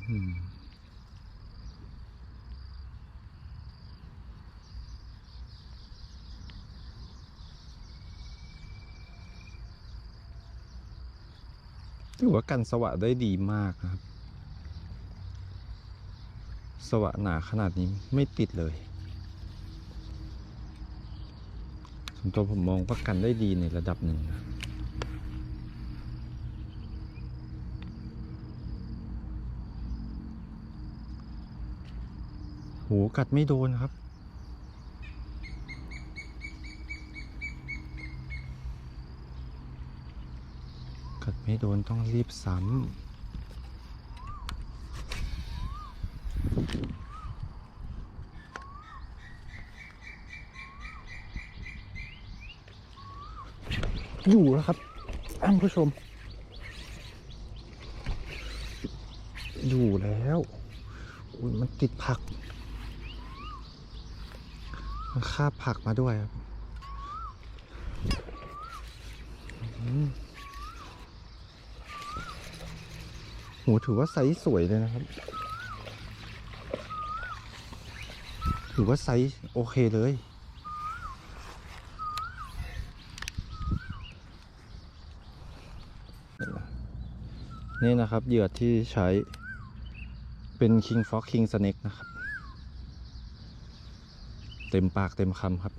ถือว่ากันสวะได้ดีมากนะครับ สวะหนาขนาดนี้ไม่ติดเลยส่วนตัวผมมองว่ากันได้ดีในระดับหนึ่งนะโหกัดไม่โดนครับกัดไม่โดนต้องรีบซ้ำอยู่แล้วครับท่านผู้ชมอยู่แล้วมันติดผักมันคาบผักมาด้วยครับโหถือว่าไซส์สวยเลยนะครับถือว่าไซส์โอเคเลยนี่นะครับเหยื่อที่ใช้เป็น King Fox King Snake นะครับเต็มปากเต็มคำครับ